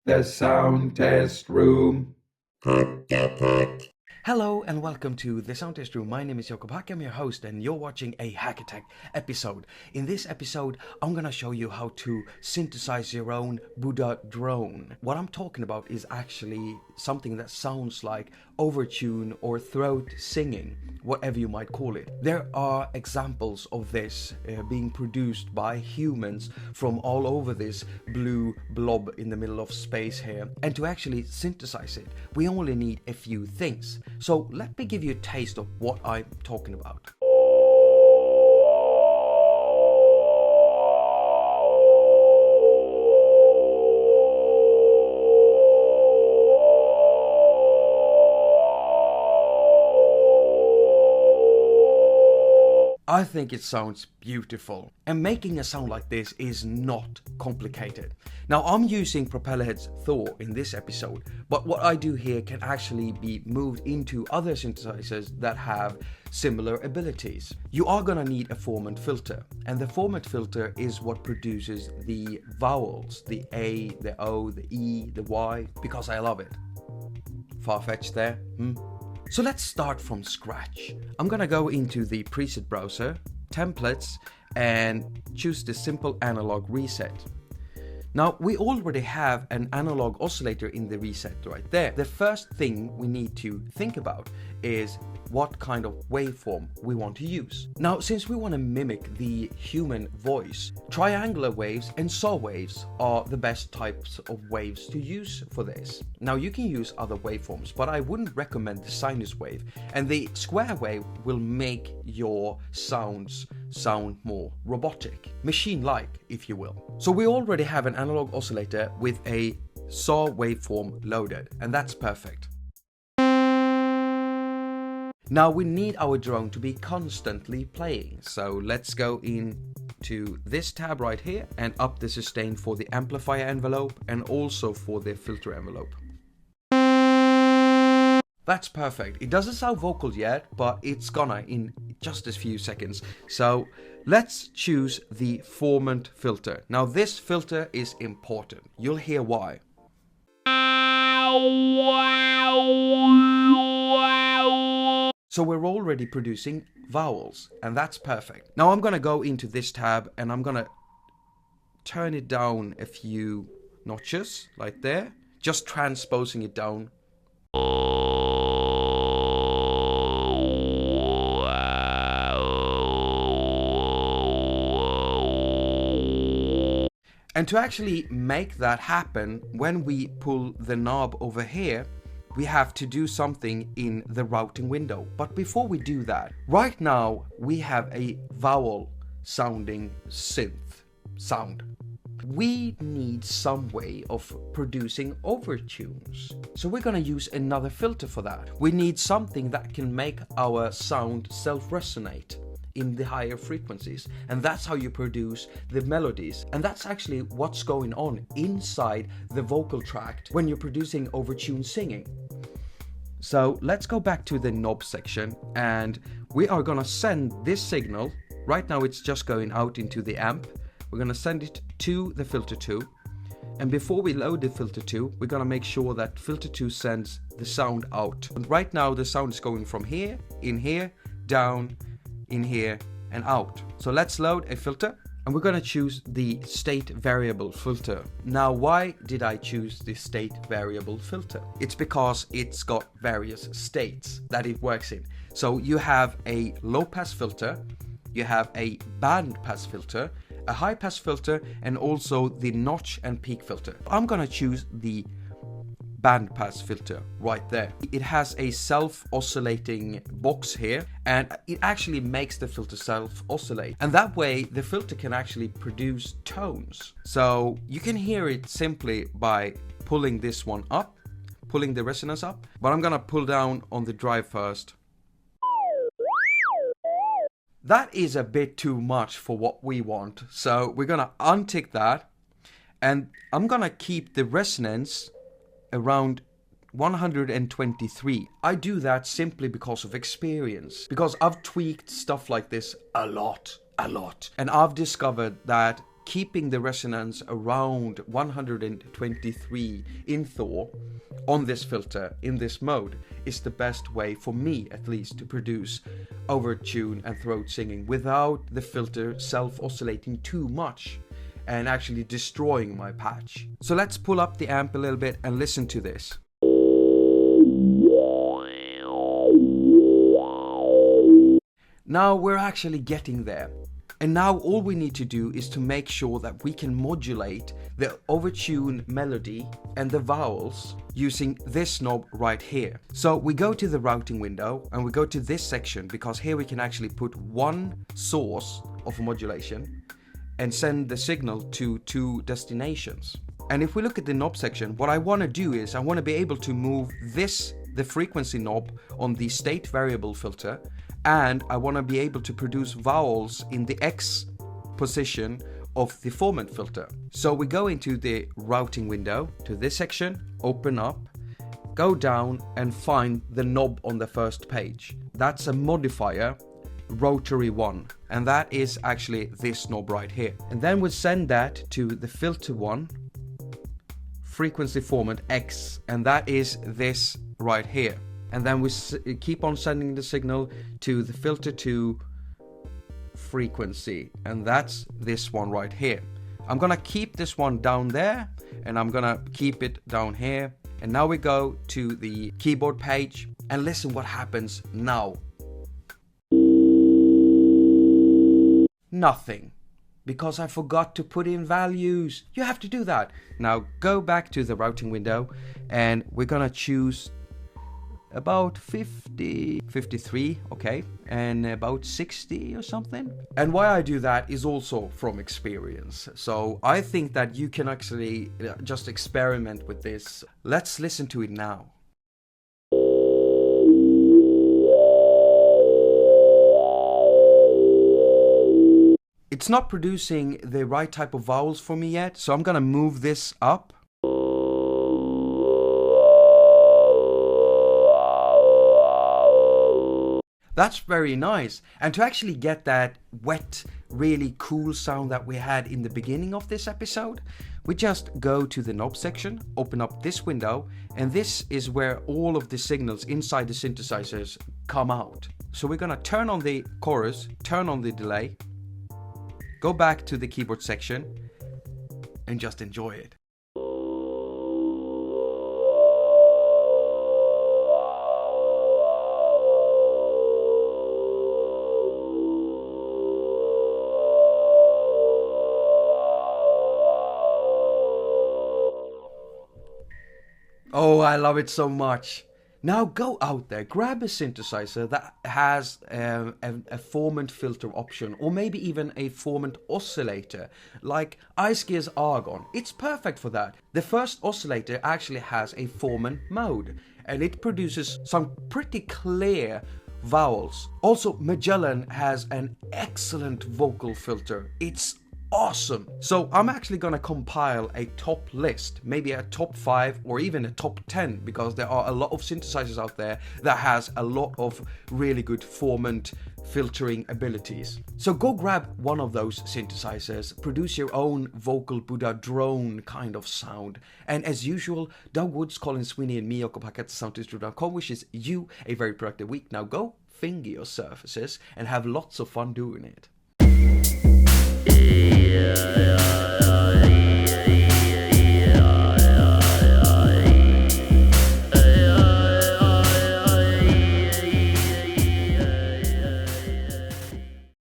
The sound test room. Hello and welcome to the Sound Test Room. My name is Jakob. I'm your host and you're watching a haQ episode. In this episode, I'm gonna show you how to synthesize your own Buddha drone. What I'm talking about is actually something that sounds like overtune or throat singing, whatever you might call it. There are examples of this being produced by humans from all over this blue blob in the middle of space here. And to actually synthesize it, we only need a few things. So let me give you a taste of what I'm talking about. I think it sounds beautiful, and making a sound like this is not complicated. Now I'm using Propellerhead Thor in this episode, but what I do here can actually be moved into other synthesizers that have similar abilities. You are gonna need a Formant filter, and the Formant filter is what produces the vowels, the A, the O, the E, the Y, because I love it. Far-fetched there, So let's start from scratch. I'm gonna go into the preset browser, templates, and choose the simple analog reset. Now we already have an analog oscillator in the reset right there. The first thing we need to think about is what kind of waveform we want to use. Now since we want to mimic the human voice, triangular waves and saw waves are the best types of waves to use for this. Now you can use other waveforms, but I wouldn't recommend the sinus wave, and the square wave will make your sounds sound more robotic, machine-like if you will. So we already have an analog oscillator with a saw waveform loaded, and that's perfect. Now we need our drone to be constantly playing, so let's go into this tab right here and up the sustain for the amplifier envelope and also for the filter envelope. That's perfect. It doesn't sound vocal yet, but it's gonna in just a few seconds. So let's choose the Formant filter. Now this filter is important. You'll hear why. So we're already producing vowels, and that's perfect. Now I'm gonna go into this tab and I'm gonna turn it down a few notches, like there, just transposing it down. And to actually make that happen, when we pull the knob over here, we have to do something in the routing window. But before we do that, right now we have a vowel sounding synth sound. We need some way of producing overtones. So we're gonna use another filter for that. We need something that can make our sound self-resonate in the higher frequencies, and that's how you produce the melodies, and that's actually what's going on inside the vocal tract when you're producing overtune singing. So let's go back to the knob section, and we are gonna send this signal. Right now it's just going out into the amp. We're gonna send it to the filter 2, and before we load the filter 2, we're gonna make sure that filter 2 sends the sound out. And right now the sound is going from here, in here, down, in here, and out. So let's load a filter, and we're gonna choose the state variable filter. Now why did I choose the state variable filter? It's because it's got various states that it works in. So you have a low pass filter, you have a band pass filter, a high pass filter, and also the notch and peak filter. I'm gonna choose the band pass filter right there. It has a self-oscillating box here, and it actually makes the filter self-oscillate, and that way the filter can actually produce tones. So you can hear it simply by pulling this one up, pulling the resonance up, but I'm gonna pull down on the drive first. That is a bit too much for what we want, so we're gonna untick that, and I'm gonna keep the resonance around 123. I do that simply because of experience, because I've tweaked stuff like this a lot, and I've discovered that keeping the resonance around 123 in Thor on this filter in this mode is the best way, for me at least, to produce overtune and throat singing without the filter self-oscillating too much and actually destroying my patch. So let's pull up the amp a little bit and listen to this. Now we're actually getting there. And now all we need to do is to make sure that we can modulate the overtune melody and the vowels using this knob right here. So we go to the routing window and we go to this section, because here we can actually put one source of modulation and send the signal to two destinations. And if we look at the knob section, what I want to do is I want to be able to move the frequency knob on the state variable filter, and I want to be able to produce vowels in the X position of the Formant filter. So we go into the routing window, to this section, open up, go down and find the knob on the first page. That's a modifier, rotary 1, and that is actually this knob right here. And then we send that to the filter 1, frequency Formant X, and that is this right here. And then we keep on sending the signal to the filter 2 frequency, and that's this one right here. I'm gonna keep this one down there, and I'm gonna keep it down here. And now we go to the keyboard page and listen what happens now. Nothing, because I forgot to put in values. You have to do that. Now go back to the routing window, and we're gonna choose about 50, 53, okay, and about 60 or something. And why I do that is also from experience. So I think that you can actually just experiment with this. Let's listen to it now. It's not producing the right type of vowels for me yet, so I'm gonna move this up. That's very nice. And to actually get that wet, really cool sound that we had in the beginning of this episode, we just go to the knob section, open up this window, and this is where all of the signals inside the synthesizers come out. So we're gonna turn on the chorus, turn on the delay, go back to the keyboard section, and just enjoy it. Oh, I love it so much. Now go out there, grab a synthesizer that has a Formant filter option, or maybe even a Formant oscillator, like iSgear's Argon. It's perfect for that. The first oscillator actually has a Formant mode, and it produces some pretty clear vowels. Also, Magellan has an excellent vocal filter. It's awesome. So I'm actually gonna compile a top list, maybe a top 5 or even a top 10, because there are a lot of synthesizers out there that has a lot of really good Formant filtering abilities. So go grab one of those synthesizers, produce your own vocal Buddha drone kind of sound. And as usual, Doug Woods, Colin Sweeney and me, Jakob, at soundtistro.com wishes you a very productive week. Now go finger your surfaces and have lots of fun doing it.